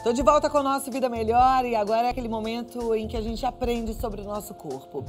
Tô de volta com o nosso Vida Melhor e agora é aquele momento em que a gente aprende sobre o nosso corpo.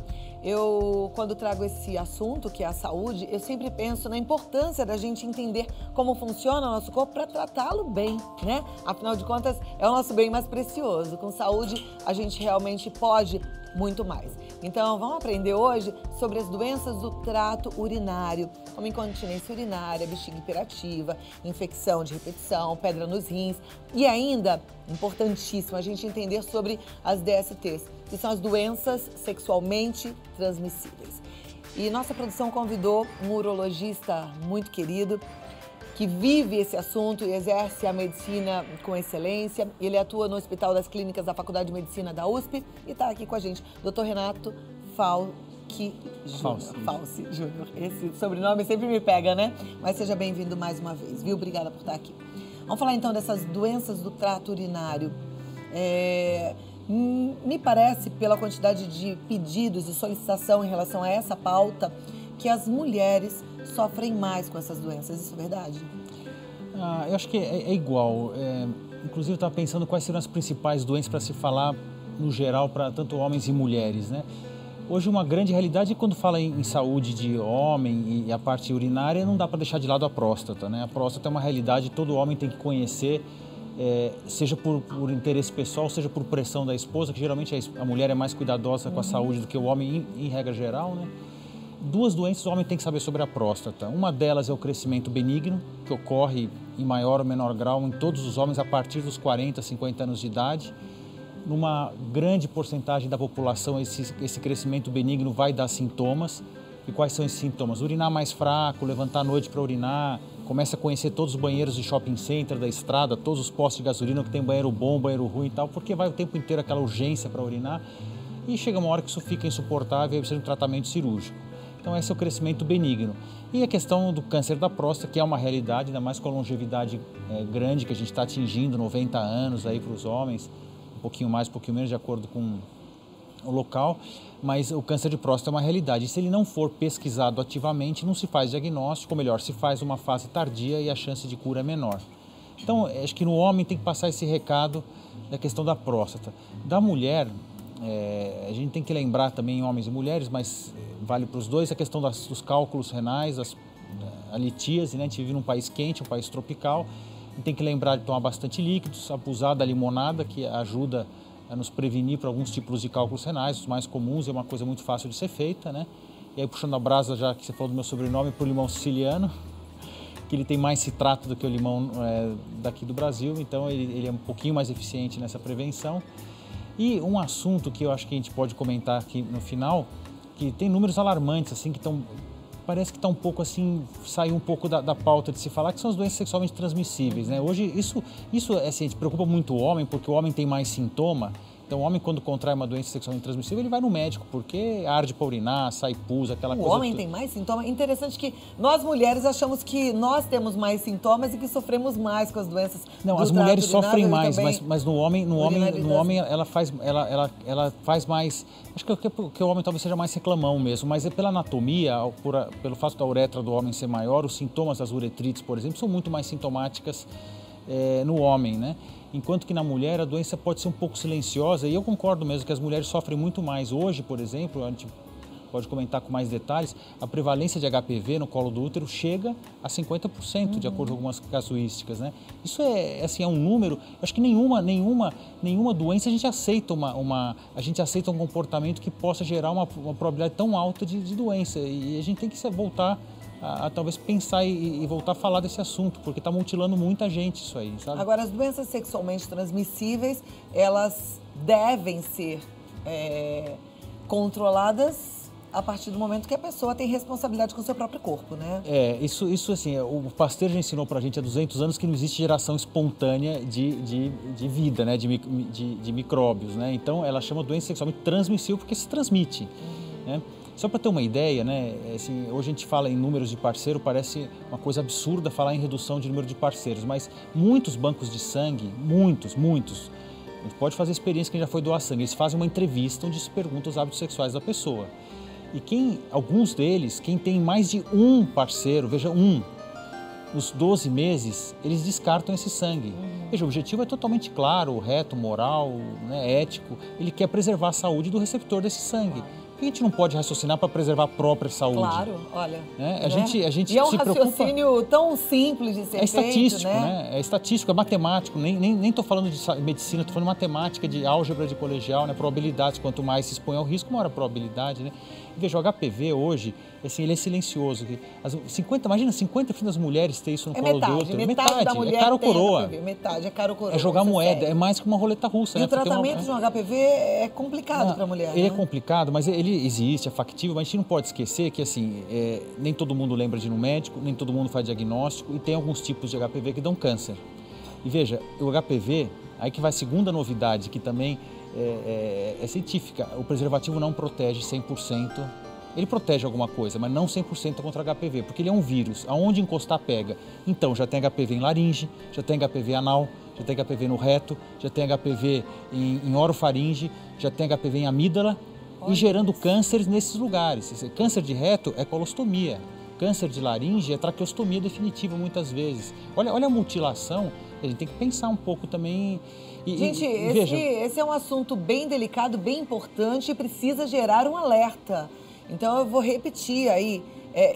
Quando trago esse assunto, que é a saúde, eu sempre penso na importância da gente entender como funciona o nosso corpo para tratá-lo bem, né? Afinal de contas, é o nosso bem mais precioso. Com saúde, a gente realmente pode muito mais. Então, vamos aprender hoje sobre as doenças do trato urinário, como incontinência urinária, bexiga hiperativa, infecção de repetição, pedra nos rins e ainda, importantíssimo, a gente entender sobre as DSTs, que são as doenças sexualmente transmissíveis. E nossa produção convidou um urologista muito querido, que vive esse assunto e exerce a medicina com excelência. Ele atua no Hospital das Clínicas da Faculdade de Medicina da USP e está aqui com a gente, Dr. Renato Falci Júnior. Esse sobrenome sempre me pega, né? Mas seja bem-vindo mais uma vez, viu? Obrigada por estar aqui. Vamos falar então dessas doenças do trato urinário. Me parece, pela quantidade de pedidos e solicitação em relação a essa pauta, que as mulheres sofrem mais com essas doenças. Isso é verdade? Eu acho que é igual. Inclusive, eu estava pensando quais seriam as principais doenças para se falar, no geral, para tanto homens e mulheres, né? Hoje, uma grande realidade é quando fala em saúde de homem e a parte urinária, não dá para deixar de lado a próstata, né? A próstata é uma realidade que todo homem tem que conhecer, seja por interesse pessoal, seja por pressão da esposa, que geralmente a mulher é mais cuidadosa com a saúde do que o homem, em regra geral, né? Duas doenças o homem tem que saber sobre a próstata. Uma delas é o crescimento benigno, que ocorre em maior ou menor grau em todos os homens a partir dos 40, 50 anos de idade. Numa grande porcentagem da população, esse crescimento benigno vai dar sintomas. E quais são esses sintomas? Urinar mais fraco, levantar à noite para urinar, começa a conhecer todos os banheiros de shopping center, da estrada, todos os postos de gasolina que tem banheiro bom, banheiro ruim e tal, porque vai o tempo inteiro aquela urgência para urinar. E chega uma hora que isso fica insuportável e precisa de um tratamento cirúrgico. Então, esse é o crescimento benigno. E a questão do câncer da próstata, que é uma realidade, ainda mais com a longevidade grande que a gente está atingindo, 90 anos aí para os homens, um pouquinho mais, um pouquinho menos, de acordo com o local, mas o câncer de próstata é uma realidade. E se ele não for pesquisado ativamente, não se faz diagnóstico, ou melhor, se faz uma fase tardia e a chance de cura é menor. Então, acho que no homem tem que passar esse recado da questão da próstata. Da mulher, a gente tem que lembrar também, homens e mulheres, mas vale para os dois, a questão dos cálculos renais, a litíase, né? A gente vive num país quente, um país tropical, a gente tem que lembrar de tomar bastante líquidos, abusar da limonada, que ajuda a nos prevenir para alguns tipos de cálculos renais, os mais comuns, é uma coisa muito fácil de ser feita, né? E aí, puxando a brasa, já que você falou do meu sobrenome, para o limão siciliano, que ele tem mais citrato do que o limão daqui do Brasil, então ele é um pouquinho mais eficiente nessa prevenção. E um assunto que eu acho que a gente pode comentar aqui no final, que tem números alarmantes, assim, que parece que está um pouco assim, saiu um pouco da pauta de se falar, que são as doenças sexualmente transmissíveis, né? Hoje, isso assim, a gente preocupa muito o homem, porque o homem tem mais sintoma. Então, o homem, quando contrai uma doença sexualmente transmissível, ele vai no médico, porque arde para urinar, sai pus, aquela coisa. O homem tem mais sintomas? Interessante que nós, mulheres, achamos que nós temos mais sintomas e que sofremos mais com as doenças. Não, as mulheres sofrem mais, mas no homem ela faz mais. Acho que o homem talvez seja mais reclamão mesmo, mas é pela anatomia, pelo fato da uretra do homem ser maior, os sintomas das uretrites, por exemplo, são muito mais sintomáticas no homem, né? Enquanto que na mulher a doença pode ser um pouco silenciosa, e eu concordo mesmo que as mulheres sofrem muito mais. Hoje, por exemplo, a gente pode comentar com mais detalhes, a prevalência de HPV no colo do útero chega a 50%, de acordo com algumas casuísticas, né? Isso é um número, acho que nenhuma doença a gente aceita um comportamento que possa gerar uma probabilidade tão alta de doença, e a gente tem que voltar a talvez pensar e voltar a falar desse assunto, porque está mutilando muita gente isso aí, sabe? Agora, as doenças sexualmente transmissíveis, elas devem ser controladas a partir do momento que a pessoa tem responsabilidade com o seu próprio corpo, né? Isso assim, o Pasteur já ensinou pra gente há 200 anos que não existe geração espontânea de vida, né? De micróbios, né? Então, ela chama doença sexualmente transmissível porque se transmite, né? Só para ter uma ideia, né, assim, hoje a gente fala em números de parceiro, parece uma coisa absurda falar em redução de número de parceiros, mas muitos bancos de sangue, muitos, a gente pode fazer experiência, quem já foi doar sangue, eles fazem uma entrevista onde se pergunta os hábitos sexuais da pessoa. E alguns deles, quem tem mais de um parceiro, veja, nos 12 meses, eles descartam esse sangue. Veja, o objetivo é totalmente claro, reto, moral, né, ético. Ele quer preservar a saúde do receptor desse sangue. Por que a gente não pode raciocinar para preservar a própria saúde? Claro, olha. Né? A Né? gente e é um se raciocínio preocupa... tão simples de ser É estatístico, feito, né? É estatístico, é matemático. Nem estou falando de medicina, estou falando de matemática, de álgebra de colegial, né? Probabilidades. Quanto mais se expõe ao risco, maior a probabilidade, né? Veja, o HPV hoje, assim, ele é silencioso. Imagina 50% das mulheres ter isso no colo do outro. Metade da mulher é caro tem coroa. HPV, metade é caro coroa. É jogar moeda, sério. é mais que uma roleta russa. E né? o tratamento de um HPV é complicado para a mulher, Ele né? é complicado, mas ele existe, é factível, mas a gente não pode esquecer que, assim, nem todo mundo lembra de ir no médico, nem todo mundo faz diagnóstico, e tem alguns tipos de HPV que dão câncer. E veja, o HPV, aí que vai a segunda novidade, que também é científica, o preservativo não protege 100%, ele protege alguma coisa, mas não 100% contra HPV, porque ele é um vírus, aonde encostar pega. Então, já tem HPV em laringe, já tem HPV anal, já tem HPV no reto, já tem HPV em orofaringe, já tem HPV em amígdala, e gerando cânceres nesses lugares. Câncer de reto é colostomia, câncer de laringe é traqueostomia definitiva muitas vezes. Olha a mutilação, a gente tem que pensar um pouco também. Gente, veja, esse é um assunto bem delicado, bem importante e precisa gerar um alerta. Então eu vou repetir aí,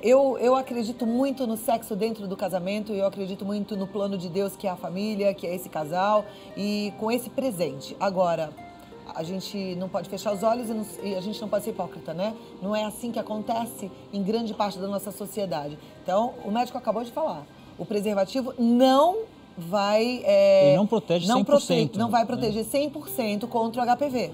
eu acredito muito no sexo dentro do casamento, eu acredito muito no plano de Deus, que é a família, que é esse casal, e com esse presente. Agora, a gente não pode fechar os olhos e a gente não pode ser hipócrita, né? Não é assim que acontece em grande parte da nossa sociedade. Então, o médico acabou de falar, o preservativo não vai... ele não protege 100%. Não vai proteger 100% contra o HPV.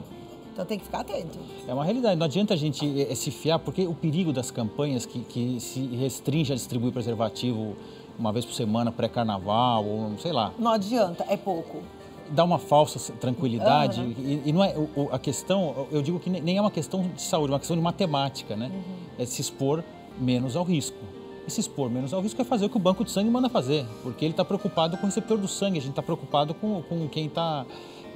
Então tem que ficar atento. É uma realidade, não adianta a gente se fiar, porque o perigo das campanhas que se restringe a distribuir preservativo uma vez por semana, pré-carnaval, ou sei lá. Não adianta, é pouco. Dá uma falsa tranquilidade e não é a questão, eu digo que nem é uma questão de saúde, é uma questão de matemática, né? É se expor menos ao risco. E se expor menos ao risco é fazer o que o banco de sangue manda fazer, porque ele está preocupado com o receptor do sangue, a gente está preocupado com quem está...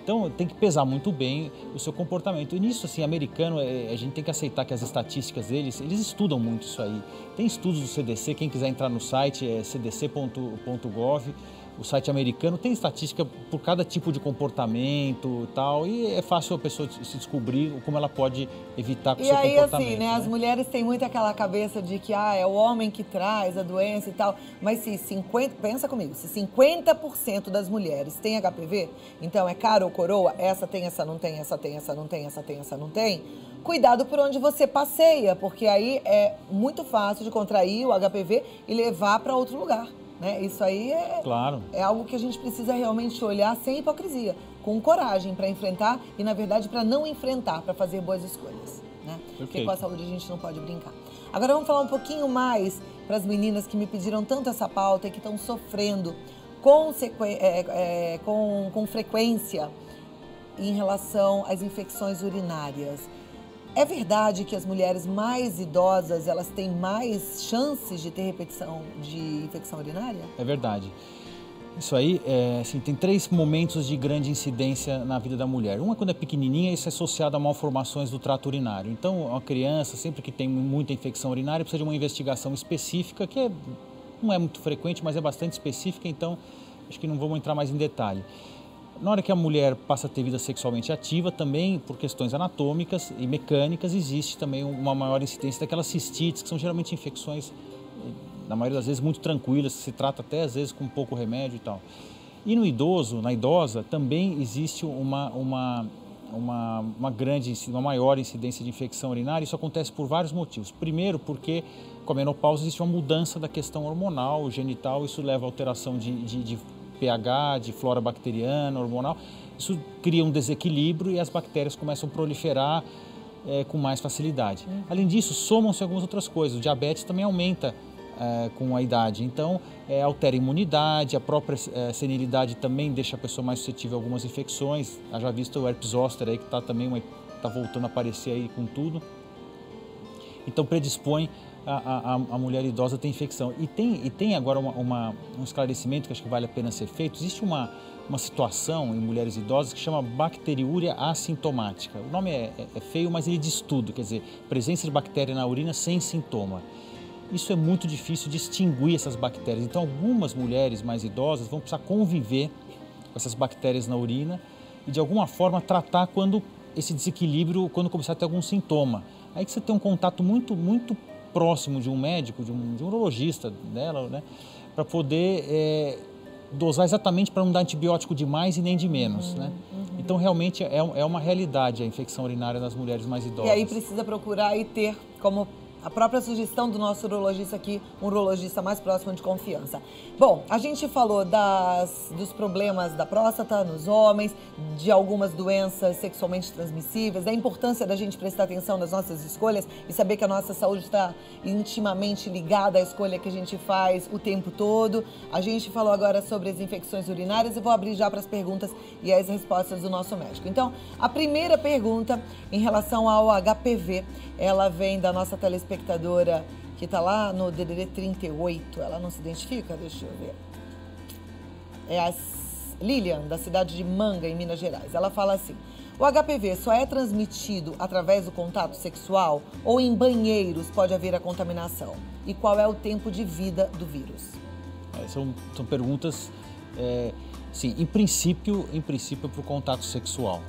Então, tem que pesar muito bem o seu comportamento. E nisso, assim, americano, a gente tem que aceitar que as estatísticas deles, eles estudam muito isso aí. Tem estudos do CDC, quem quiser entrar no site é cdc.gov, o site americano, tem estatística por cada tipo de comportamento e tal, e é fácil a pessoa se descobrir como ela pode evitar com o seu comportamento. E aí, assim, né, as mulheres têm muito aquela cabeça de que é o homem que traz a doença e tal, mas se 50%, pensa comigo, se 50% das mulheres têm HPV, então é cara ou coroa, essa tem, essa não tem, essa tem, essa não tem, essa tem, essa não tem, cuidado por onde você passeia, porque aí é muito fácil de contrair o HPV e levar para outro lugar. Né? Isso aí é algo que a gente precisa realmente olhar sem hipocrisia, com coragem para enfrentar e, na verdade, para não enfrentar, para fazer boas escolhas. Né? Porque com a saúde a gente não pode brincar. Agora vamos falar um pouquinho mais para as meninas que me pediram tanto essa pauta e que estão sofrendo com frequência em relação às infecções urinárias. É verdade que as mulheres mais idosas, elas têm mais chances de ter repetição de infecção urinária? É verdade. Isso aí, assim, tem 3 momentos de grande incidência na vida da mulher. Um é quando é pequenininha, isso é associado a malformações do trato urinário. Então, uma criança, sempre que tem muita infecção urinária, precisa de uma investigação específica, que não é muito frequente, mas é bastante específica, então acho que não vamos entrar mais em detalhe. Na hora que a mulher passa a ter vida sexualmente ativa, também por questões anatômicas e mecânicas, existe também uma maior incidência daquelas cistites, que são geralmente infecções, na maioria das vezes, muito tranquilas, que se trata até às vezes com pouco remédio e tal. E no idoso, na idosa, também existe uma maior incidência de infecção urinária. Isso acontece por vários motivos. Primeiro, porque com a menopausa existe uma mudança da questão hormonal, genital, isso leva a alteração de pH, de flora bacteriana, hormonal, isso cria um desequilíbrio e as bactérias começam a proliferar com mais facilidade. Além disso, somam-se algumas outras coisas. O diabetes também aumenta com a idade, então altera a imunidade, a própria senilidade também deixa a pessoa mais suscetível a algumas infecções. Já visto o herpes zoster aí, que está também tá voltando a aparecer aí com tudo. Então predispõe a mulher idosa ter infecção. E tem agora um esclarecimento que acho que vale a pena ser feito. Existe uma situação em mulheres idosas que chama bacteriúria assintomática. O nome é feio, mas ele diz tudo, quer dizer, presença de bactéria na urina sem sintoma. isso é muito difícil de extinguir essas bactérias. Então, algumas mulheres mais idosas vão precisar conviver com essas bactérias na urina e, de alguma forma, tratar quando esse desequilíbrio, quando começar a ter algum sintoma. Aí que você tem um contato muito próximo de um médico, de um urologista dela, né, para poder dosar exatamente para não dar antibiótico de mais e nem de menos, né? Então, realmente, é uma realidade a infecção urinária nas mulheres mais idosas. E aí precisa procurar e ter como a própria sugestão do nosso urologista aqui, um urologista mais próximo de confiança. Bom, a gente falou dos problemas da próstata nos homens, de algumas doenças sexualmente transmissíveis, da importância da gente prestar atenção nas nossas escolhas e saber que a nossa saúde está intimamente ligada à escolha que a gente faz o tempo todo. A gente falou agora sobre as infecções urinárias e vou abrir já para as perguntas e as respostas do nosso médico. Então, a primeira pergunta em relação ao HPV, ela vem da nossa telespectadora que está lá no DDD 38. Ela não se identifica? Deixa eu ver. É a Lilian, da cidade de Manga, em Minas Gerais. Ela fala assim: o HPV só é transmitido através do contato sexual ou em banheiros pode haver a contaminação? E qual é o tempo de vida do vírus? São perguntas, sim, em princípio é para o contato sexual.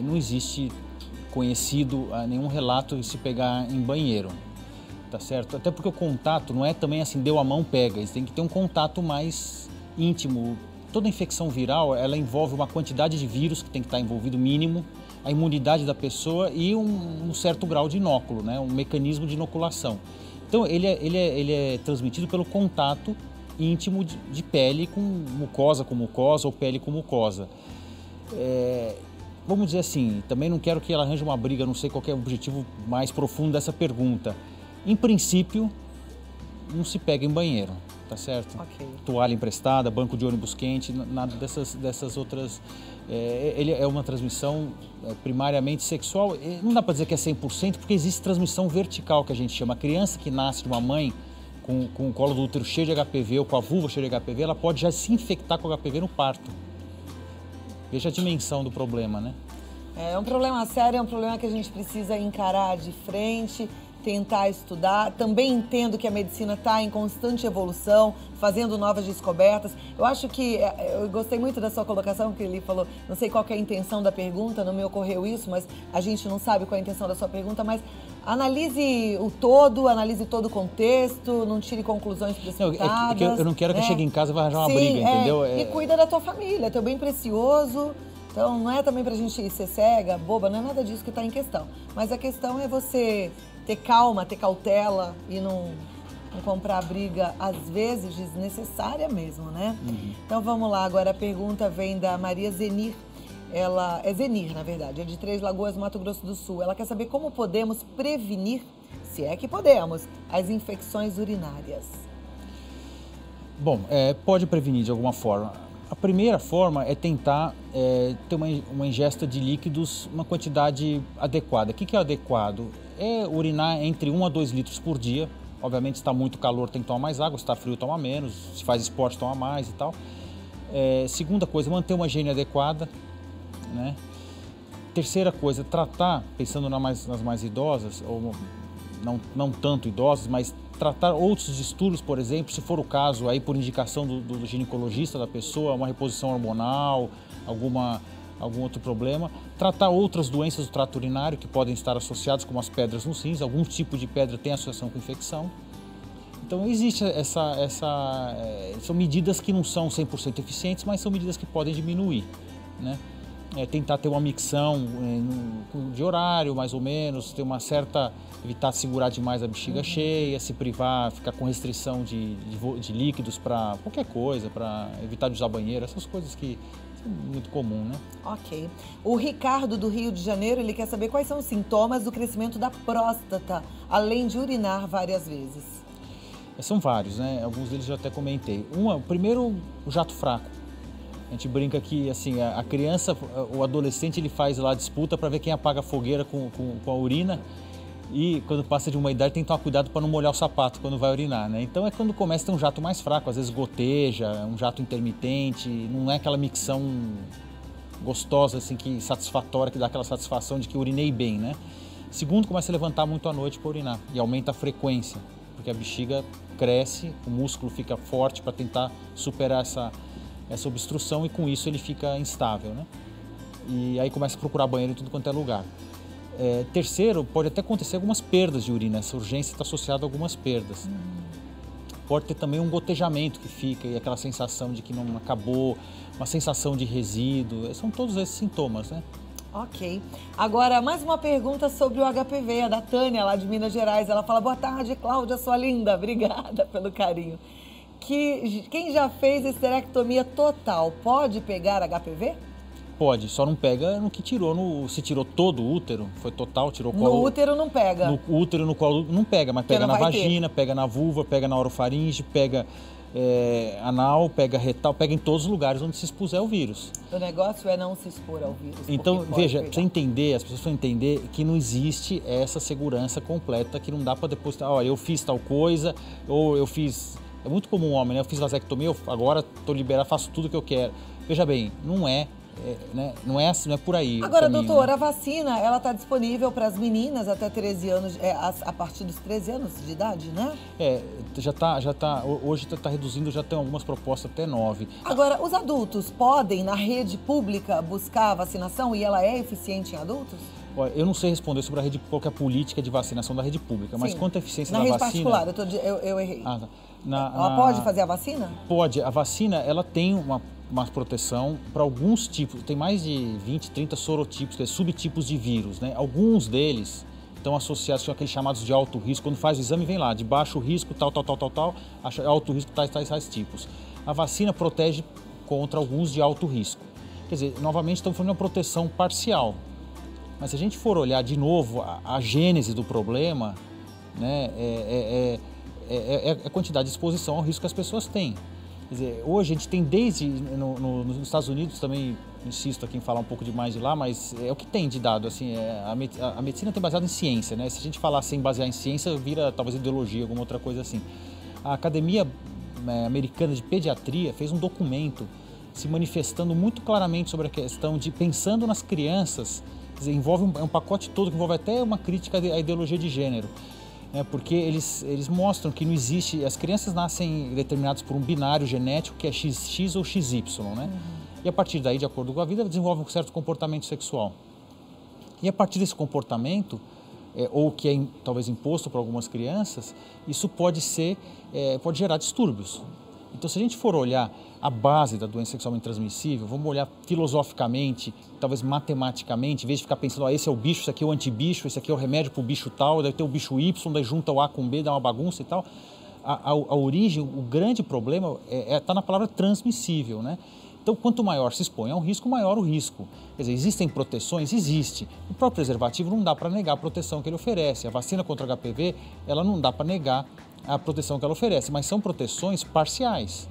Não existe conhecido nenhum relato de se pegar em banheiro, tá certo? Até porque o contato não é também assim, deu a mão, pega. Tem que ter um contato mais íntimo. Toda infecção viral, ela envolve uma quantidade de vírus que tem que estar envolvido mínimo, a imunidade da pessoa e um certo grau de inóculo, né? Um mecanismo de inoculação. Então, ele é transmitido pelo contato íntimo de pele com mucosa ou pele com mucosa. Vamos dizer assim, também não quero que ela arranje uma briga, não sei qual é o objetivo mais profundo dessa pergunta. Em princípio, não se pega em banheiro, tá certo? Okay. Toalha emprestada, banco de ônibus quente, nada dessas outras. Ele é uma transmissão primariamente sexual. Não dá para dizer que é 100%, porque existe transmissão vertical, que a gente chama. A criança que nasce de uma mãe com o colo do útero cheio de HPV ou com a vulva cheia de HPV, ela pode já se infectar com HPV no parto. Veja a dimensão do problema, né? É um problema sério, é um problema que a gente precisa encarar de frente, tentar estudar. Também entendo que a medicina está em constante evolução, fazendo novas descobertas. Eu acho que, eu gostei muito da sua colocação, que ele falou, não sei qual que é a intenção da pergunta, não me ocorreu isso, mas a gente não sabe qual é a intenção da sua pergunta, mas analise o todo, analise todo o contexto, não tire conclusões precipitadas. Eu não quero que chegue em casa e vá arranjar uma Sim, briga, entendeu? E cuida da tua família, teu bem precioso. Então, não é também pra gente ser cega, boba, não é nada disso que está em questão. Mas a questão é você ter calma, ter cautela e não comprar briga, às vezes, desnecessária mesmo, né? Então, vamos lá. Agora, a pergunta vem da Maria Zenir. Ela é Zenir, na verdade, é de Três Lagoas, Mato Grosso do Sul. Ela quer saber como podemos prevenir, se é que podemos, as infecções urinárias. Bom, pode prevenir de alguma forma. A primeira forma é tentar ter uma ingesta de líquidos, uma quantidade adequada. O que é adequado? É urinar entre 1 a 2 litros por dia. Obviamente, se está muito calor, tem que tomar mais água. Se está frio, toma menos. Se faz esporte, toma mais e tal. Segunda coisa, manter uma higiene adequada, né? Terceira coisa, tratar, pensando nas mais idosas, ou não tanto idosas, mas tratar outros distúrbios, por exemplo, se for o caso, aí por indicação do ginecologista da pessoa, uma reposição hormonal, algum outro problema. Tratar outras doenças do trato urinário que podem estar associadas, como as pedras nos rins. Algum tipo de pedra tem associação com infecção. Então, existe são medidas que não são 100% eficientes, mas são medidas que podem diminuir, né? Tentar ter uma micção de horário, mais ou menos, ter uma certa... evitar segurar demais a bexiga cheia, se privar, ficar com restrição de líquidos para qualquer coisa, para evitar de usar banheiro, essas coisas que são muito comum, né? Ok. O Ricardo, do Rio de Janeiro, ele quer saber quais são os sintomas do crescimento da próstata, além de urinar várias vezes. São vários, né? Alguns deles eu até comentei. Primeiro, o jato fraco. A gente brinca que assim, a criança, o adolescente, ele faz lá a disputa para ver quem apaga a fogueira com a urina. E quando passa de uma idade tem que tomar cuidado para não molhar o sapato quando vai urinar, né? Então é quando começa a ter um jato mais fraco, às vezes goteja, um jato intermitente, não é aquela micção gostosa, assim, satisfatória, que dá aquela satisfação de que urinei bem, né? Segundo, começa a levantar muito à noite para urinar e aumenta a frequência, porque a bexiga cresce, o músculo fica forte para tentar superar essa obstrução e com isso ele fica instável, né? E aí começa a procurar banheiro em tudo quanto é lugar. Terceiro, pode até acontecer algumas perdas de urina, essa urgência está associada a algumas perdas. Pode ter também um gotejamento que fica e aquela sensação de que não acabou, uma sensação de resíduo, são todos esses sintomas, né? Ok. Agora, mais uma pergunta sobre o HPV, a da Tânia, lá de Minas Gerais. Ela fala, boa tarde, Cláudia, sua linda, obrigada pelo carinho. Quem já fez esterectomia total pode pegar HPV? Pode, só não pega no que tirou, se tirou todo o útero, foi total, tirou colo. No útero não pega? No útero, no colo, não pega, mas pega na vagina, pega na vulva, pega na orofaringe, pega anal, pega retal, pega em todos os lugares onde se expuser o vírus. O negócio é não se expor ao vírus. Então, veja, pra você entender, as pessoas precisam entender que não existe essa segurança completa, que não dá para depositar, olha, eu fiz tal coisa, ou eu fiz... É muito comum o homem, né? Eu fiz vasectomia, agora estou liberado, faço tudo o que eu quero. Veja bem, não é por aí. Agora, caminho, doutor, né? A vacina, ela está disponível para as meninas até 13 anos, a partir dos 13 anos de idade, né? Hoje está reduzindo, já tem algumas propostas até 9. Agora, os adultos podem, na rede pública, buscar a vacinação e ela é eficiente em adultos? Olha, eu não sei responder sobre qual que é a política de vacinação da rede pública, mas quanto à eficiência da vacina... Na rede particular, eu errei. Ela pode fazer a vacina? Pode. A vacina, ela tem uma proteção para alguns tipos, tem mais de 20, 30 sorotipos, subtipos de vírus, né? Alguns deles estão associados com aqueles chamados de alto risco. Quando faz o exame, vem lá, de baixo risco, tal, alto risco, tais tipos. A vacina protege contra alguns de alto risco. Quer dizer, novamente, estamos falando de uma proteção parcial. Mas se a gente for olhar de novo a gênese do problema, né, a quantidade de exposição ao risco que as pessoas têm. Quer dizer, hoje a gente tem nos Estados Unidos também, insisto aqui em falar um pouco demais de lá, mas é o que tem de dado, assim, a medicina tem baseado em ciência, né? Se a gente falar sem basear em ciência, vira talvez ideologia, alguma outra coisa assim. A Academia Americana de Pediatria fez um documento se manifestando muito claramente sobre a questão de, pensando nas crianças, quer dizer, envolve um pacote todo, que envolve até uma crítica à ideologia de gênero. Porque eles mostram que não existe... As crianças nascem determinadas por um binário genético que é XX ou XY, né? E a partir daí, de acordo com a vida, desenvolve um certo comportamento sexual. E a partir desse comportamento, ou que é talvez imposto para algumas crianças, isso pode gerar distúrbios. Então, se a gente for olhar a base da doença sexualmente transmissível, vamos olhar filosoficamente, talvez matematicamente, em vez de ficar pensando, esse é o bicho, esse aqui é o antibicho, esse aqui é o remédio para o bicho tal, deve ter o bicho Y, daí junta o A com B, dá uma bagunça e tal. A origem, o grande problema está na palavra transmissível, né? Então, quanto maior se expõe a um risco, maior o risco. Quer dizer, existem proteções? Existe. O próprio preservativo não dá para negar a proteção que ele oferece. A vacina contra HPV, ela não dá para negar a proteção que ela oferece, mas são proteções parciais.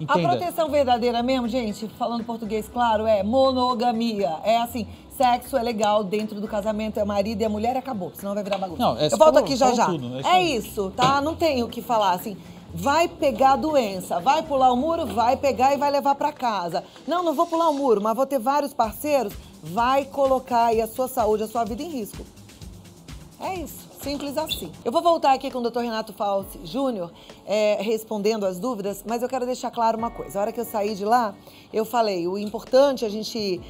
Entenda. A proteção verdadeira mesmo, gente, falando português claro, é monogamia. É assim, sexo é legal dentro do casamento, é o marido e a mulher, acabou, senão vai virar bagunça. Não, eu volto aqui já. Tudo, isso, tá? Não tem o que falar, assim, vai pegar a doença, vai pular o muro, vai pegar e vai levar para casa. Não vou pular o muro, mas vou ter vários parceiros, vai colocar aí a sua saúde, a sua vida em risco. É isso, simples assim. Eu vou voltar aqui com o Dr. Renato Falci Júnior, respondendo as dúvidas, mas eu quero deixar claro uma coisa. A hora que eu saí de lá, eu falei, o importante é a gente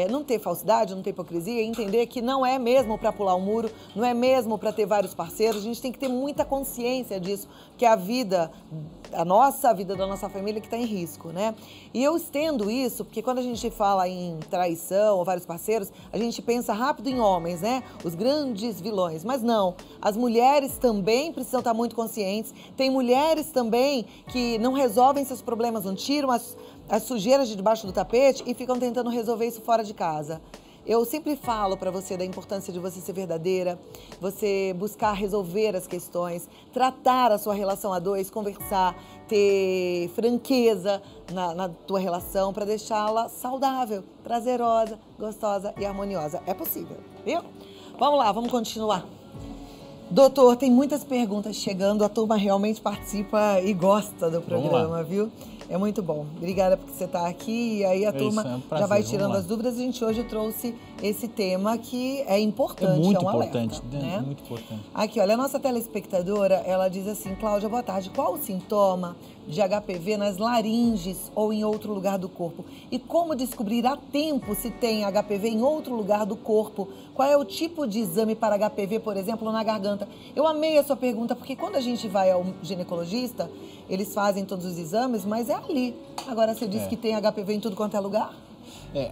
não ter falsidade, não ter hipocrisia, e entender que não é mesmo para pular o muro, não é mesmo para ter vários parceiros, a gente tem que ter muita consciência disso, que a vida da nossa família que está em risco, né? E eu estendo isso, porque quando a gente fala em traição ou vários parceiros, a gente pensa rápido em homens, né? Os grandes vilões, mas não. As mulheres também precisam estar muito conscientes. Tem mulheres também que não resolvem seus problemas, não tiram as sujeiras de debaixo do tapete e ficam tentando resolver isso fora de casa. Eu sempre falo para você da importância de você ser verdadeira, você buscar resolver as questões, tratar a sua relação a dois, conversar, ter franqueza na tua relação para deixá-la saudável, prazerosa, gostosa e harmoniosa. É possível, viu? Vamos lá, vamos continuar. Doutor, tem muitas perguntas chegando, a turma realmente participa e gosta do programa, viu? É muito bom. Obrigada por você estar aqui. E aí a turma isso, é um prazer. já vai tirando as dúvidas. A gente hoje trouxe esse tema que é importante, muito um importante, alerta, né? Muito importante. Aqui, olha, a nossa telespectadora, ela diz assim: Cláudia, boa tarde. Qual o sintoma de HPV nas laringes ou em outro lugar do corpo? E como descobrir a tempo se tem HPV em outro lugar do corpo? Qual é o tipo de exame para HPV, por exemplo, na garganta? Eu amei a sua pergunta, porque quando a gente vai ao ginecologista, eles fazem todos os exames, mas é ali. Agora, você disse que tem HPV em tudo quanto é lugar?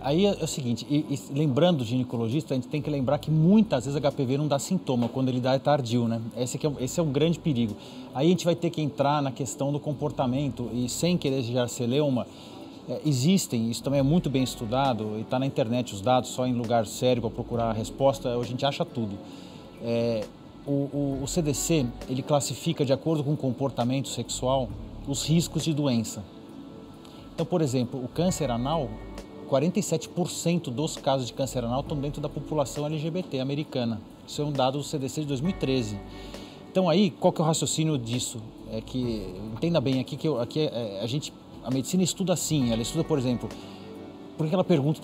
Aí é o seguinte, lembrando do ginecologista, a gente tem que lembrar que muitas vezes HPV não dá sintoma, quando ele dá é tardio, né? Esse é um grande perigo. Aí a gente vai ter que entrar na questão do comportamento e sem querer gerar celeuma, existem, isso também é muito bem estudado e está na internet os dados, só em lugar sério para procurar a resposta, a gente acha tudo. O CDC, ele classifica de acordo com o comportamento sexual os riscos de doença. Então, por exemplo, o câncer anal, 47% dos casos de câncer anal estão dentro da população LGBT americana. Isso é um dado do CDC de 2013. Então aí, qual que é o raciocínio disso? É que, entenda bem aqui, que a medicina estuda assim, ela estuda, por exemplo, por que ela pergunta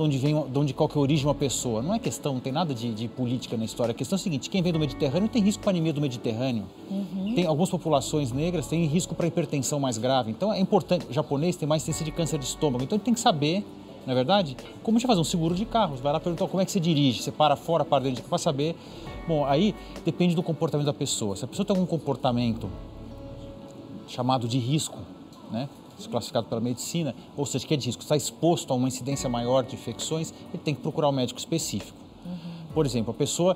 qual que é a origem de uma pessoa? Não é questão, não tem nada de política na história. A questão é a seguinte: quem vem do Mediterrâneo tem risco para anemia do Mediterrâneo. Tem algumas populações negras têm risco para hipertensão mais grave. Então é importante, o japonês tem mais tendência de câncer de estômago. Então ele tem que saber, não é verdade? Como a gente fazer um seguro de carro? Você vai lá perguntar como é que você dirige, você para fora, para dentro, para saber. Bom, aí depende do comportamento da pessoa. Se a pessoa tem algum comportamento chamado de risco, né? Classificado pela medicina, ou seja, que é de risco, está exposto a uma incidência maior de infecções, ele tem que procurar um médico específico. Por exemplo, a pessoa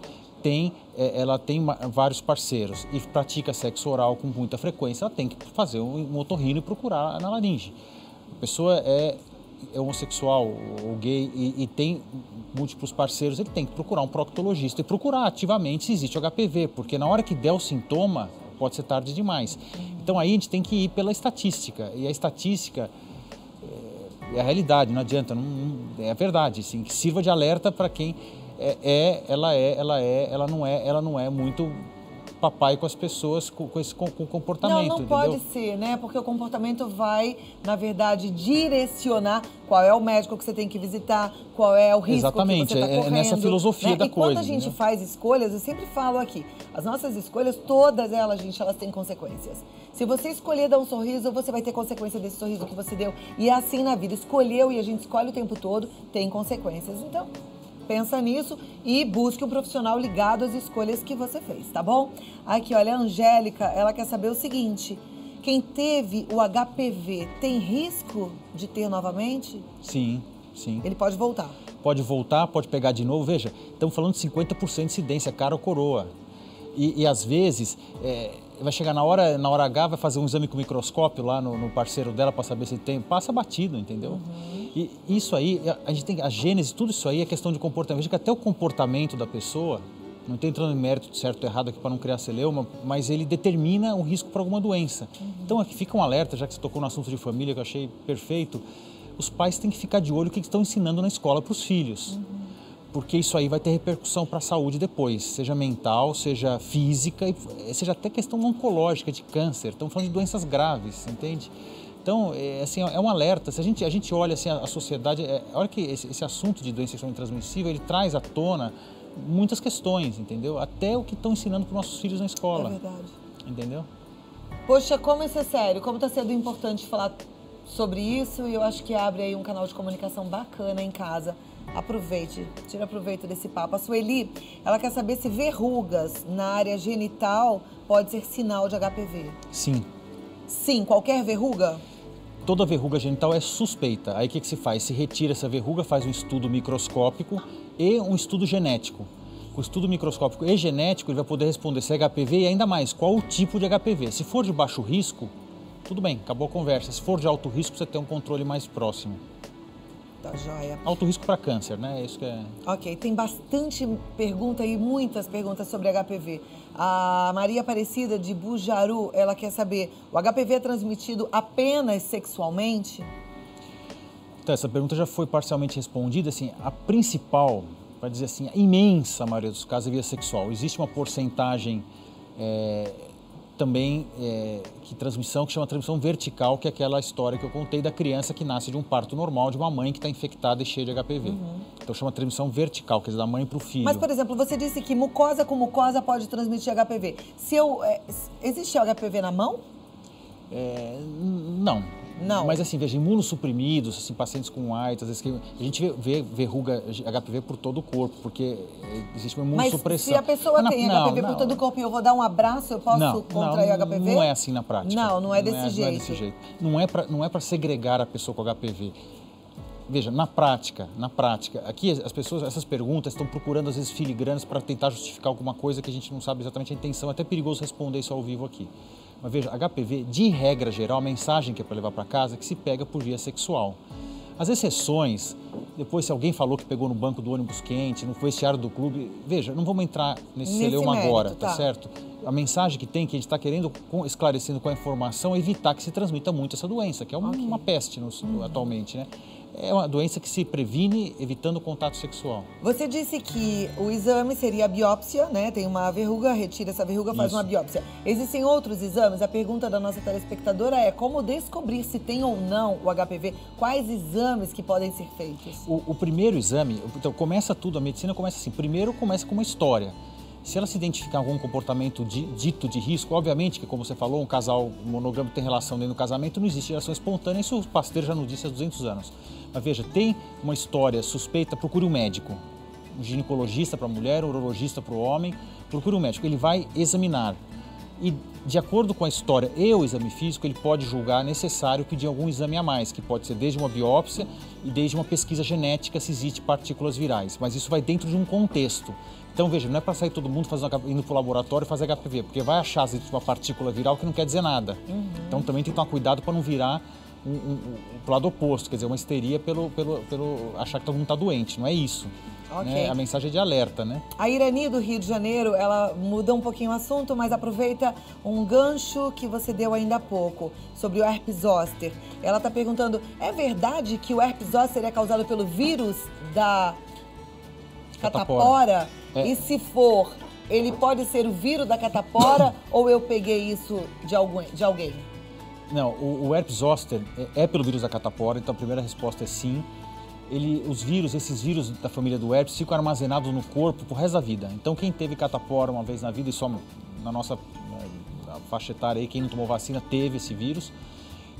ela tem vários parceiros e pratica sexo oral com muita frequência, ela tem que fazer um otorrino e procurar na laringe. A pessoa é homossexual ou gay e tem múltiplos parceiros, ele tem que procurar um proctologista e procurar ativamente se existe HPV, porque na hora que der o sintoma, pode ser tarde demais. Então aí a gente tem que ir pela estatística, e a estatística é a realidade, não adianta, é a verdade, assim, que sirva de alerta para quem ela não é muito papai com as pessoas com o comportamento. Não pode ser, né? Porque o comportamento vai, na verdade, direcionar qual é o médico que você tem que visitar, qual é o risco que você está correndo. É nessa filosofia da coisa. E quando a gente faz escolhas, eu sempre falo aqui, as nossas escolhas, todas elas, gente, elas têm consequências. Se você escolher dar um sorriso, você vai ter consequência desse sorriso que você deu. E é assim na vida. Escolheu e a gente escolhe o tempo todo, tem consequências. Então, pensa nisso e busque um profissional ligado às escolhas que você fez, tá bom? Aqui, olha, a Angélica, ela quer saber o seguinte: quem teve o HPV tem risco de ter novamente? Sim. Ele pode voltar? Pode voltar, pode pegar de novo. Veja, estamos falando de 50% de incidência, cara ou coroa. E às vezes, vai chegar na hora H, vai fazer um exame com microscópio lá no parceiro dela para saber se tem, passa batido, entendeu? E isso aí, a gente tem a gênese, tudo isso aí é questão de comportamento. Veja que até o comportamento da pessoa, não estou entrando em mérito de certo ou errado aqui para não criar celeuma, mas ele determina o risco para alguma doença. Então aqui fica um alerta, já que você tocou no assunto de família, que eu achei perfeito, os pais têm que ficar de olho no que estão ensinando na escola para os filhos. Porque isso aí vai ter repercussão para a saúde depois, seja mental, seja física, seja até questão oncológica de câncer. Estamos falando de doenças graves, entende? Então, é um alerta. Se a gente olha assim, a sociedade, olha que esse assunto de doença sexualmente transmissível, ele traz à tona muitas questões, entendeu? Até o que estão ensinando para os nossos filhos na escola. É verdade. Entendeu? Poxa, como isso é sério, como está sendo importante falar sobre isso, e eu acho que abre aí um canal de comunicação bacana em casa. Aproveite, tira proveito desse papo. A Sueli, ela quer saber se verrugas na área genital pode ser sinal de HPV. Sim. Sim, qualquer verruga? Toda verruga genital é suspeita. Aí o que se faz? Se retira essa verruga, faz um estudo microscópico e um estudo genético. Com o estudo microscópico e genético, ele vai poder responder se é HPV e ainda mais, qual o tipo de HPV. Se for de baixo risco, tudo bem, acabou a conversa. Se for de alto risco, você tem um controle mais próximo. Tá joia. Alto risco para câncer, né? Isso que é... Ok, tem bastante pergunta e muitas perguntas sobre HPV. A Maria Aparecida de Bujaru, ela quer saber, o HPV é transmitido apenas sexualmente? Então, essa pergunta já foi parcialmente respondida. Assim, a principal, para dizer assim, a imensa maioria dos casos é via sexual. Existe uma porcentagem também transmissão que chama transmissão vertical, que é aquela história que eu contei da criança que nasce de um parto normal, de uma mãe que está infectada e cheia de HPV. Então chama transmissão vertical, quer dizer, da mãe para o filho. Mas, por exemplo, você disse que mucosa com mucosa pode transmitir HPV. Existe HPV na mão? Não. Não. Mas assim, veja, imunossuprimidos, assim, pacientes com AIDS, às vezes a gente vê verruga HPV por todo o corpo, porque existe uma imunossupressão. Mas se a pessoa tem HPV por todo o corpo e eu vou dar um abraço, eu posso contrair HPV? Não é assim na prática. Não é desse jeito. Não é desse jeito. Não é para segregar a pessoa com HPV. Veja, na prática, aqui as pessoas, essas perguntas estão procurando às vezes filigranas para tentar justificar alguma coisa que a gente não sabe exatamente a intenção, é até perigoso responder isso ao vivo aqui. Mas veja, HPV, de regra geral, a mensagem que é para levar para casa é que se pega por via sexual. As exceções, depois se alguém falou que pegou no banco do ônibus quente, no vestiário do clube, veja, não vamos entrar nesse celeuma agora, tá certo? A mensagem que tem, que a gente está querendo, esclarecendo com a informação, é evitar que se transmita muito essa doença, que é uma peste atualmente, né? É uma doença que se previne evitando o contato sexual. Você disse que o exame seria a biópsia, né? Tem uma verruga, retira essa verruga, faz uma biópsia. Existem outros exames? A pergunta da nossa telespectadora é como descobrir se tem ou não o HPV? Quais exames que podem ser feitos? O primeiro exame, então começa tudo, a medicina começa assim, primeiro começa com uma história. Se ela se identificar algum comportamento dito de risco, obviamente que, como você falou, um casal monogâmico tem relação dentro do casamento, não existe geração espontânea, isso o Pasteur já nos disse há 200 anos. Mas veja, tem uma história suspeita, procure um médico, um ginecologista para a mulher, um urologista para o homem, procure um médico, ele vai examinar. E, de acordo com a história e o exame físico, ele pode julgar necessário pedir algum exame a mais, que pode ser desde uma biópsia e desde uma pesquisa genética se existe partículas virais. Mas isso vai dentro de um contexto. Então, veja, não é para sair todo mundo indo para o laboratório e fazer HPV, porque vai achar se existe uma partícula viral que não quer dizer nada. Então, também tem que tomar cuidado para não virar pro lado oposto, quer dizer, uma histeria pelo achar que todo mundo está doente, não é isso. Né? A mensagem é de alerta, né? A Irani do Rio de Janeiro, ela muda um pouquinho o assunto, mas aproveita um gancho que você deu ainda há pouco, sobre o herpes zoster. Ela está perguntando, é verdade que o herpes zoster é causado pelo vírus da catapora? E se for, ele pode ser o vírus da catapora ou eu peguei isso de alguém? Não, o herpes zoster é pelo vírus da catapora, então a primeira resposta é sim. Esses vírus da família do herpes ficam armazenados no corpo pro resto da vida. Então quem teve catapora uma vez na vida, e só na nossa faixa etária aí, quem não tomou vacina teve esse vírus,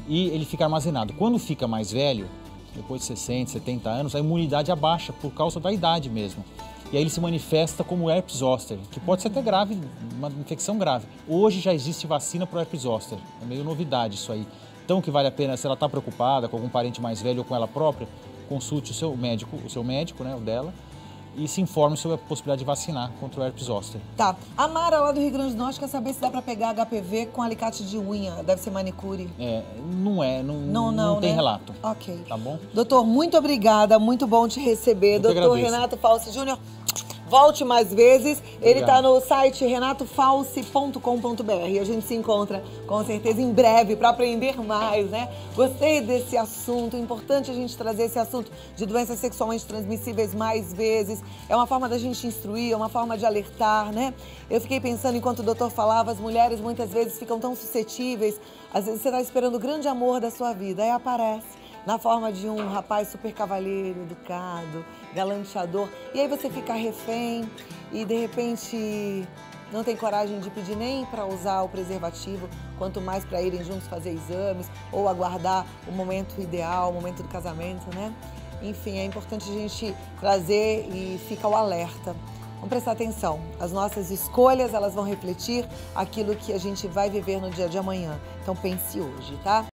e ele fica armazenado. Quando fica mais velho, depois de 60, 70 anos, a imunidade abaixa por causa da idade mesmo. E aí ele se manifesta como herpes zoster, que pode ser até grave, uma infecção grave. Hoje já existe vacina para o herpes zoster, é meio novidade isso aí. Então o que vale a pena, se ela está preocupada com algum parente mais velho ou com ela própria, consulte o seu médico, né, o dela, e se informe sobre a possibilidade de vacinar contra o herpes zoster. Tá. A Mara, lá do Rio Grande do Norte, quer saber se dá para pegar HPV com alicate de unha. Deve ser manicure. Não tem, né? Relato. Ok. Tá bom? Doutor, muito obrigada, muito bom te receber. Doutor Renato Falci Júnior, volte mais vezes. Obrigado. Ele está no site renatofalci.com.br. A gente se encontra, com certeza, em breve para aprender mais, né? Gostei desse assunto. É importante a gente trazer esse assunto de doenças sexualmente transmissíveis mais vezes. É uma forma da gente instruir, é uma forma de alertar, né? Eu fiquei pensando, enquanto o doutor falava, as mulheres muitas vezes ficam tão suscetíveis. Às vezes você está esperando o grande amor da sua vida, aí aparece na forma de um rapaz super cavalheiro, educado, galanteador. E aí você fica refém e, de repente, não tem coragem de pedir nem para usar o preservativo, quanto mais para irem juntos fazer exames ou aguardar o momento ideal, o momento do casamento, né? Enfim, é importante a gente trazer e fica o alerta. Vamos prestar atenção. As nossas escolhas, elas vão refletir aquilo que a gente vai viver no dia de amanhã. Então pense hoje, tá?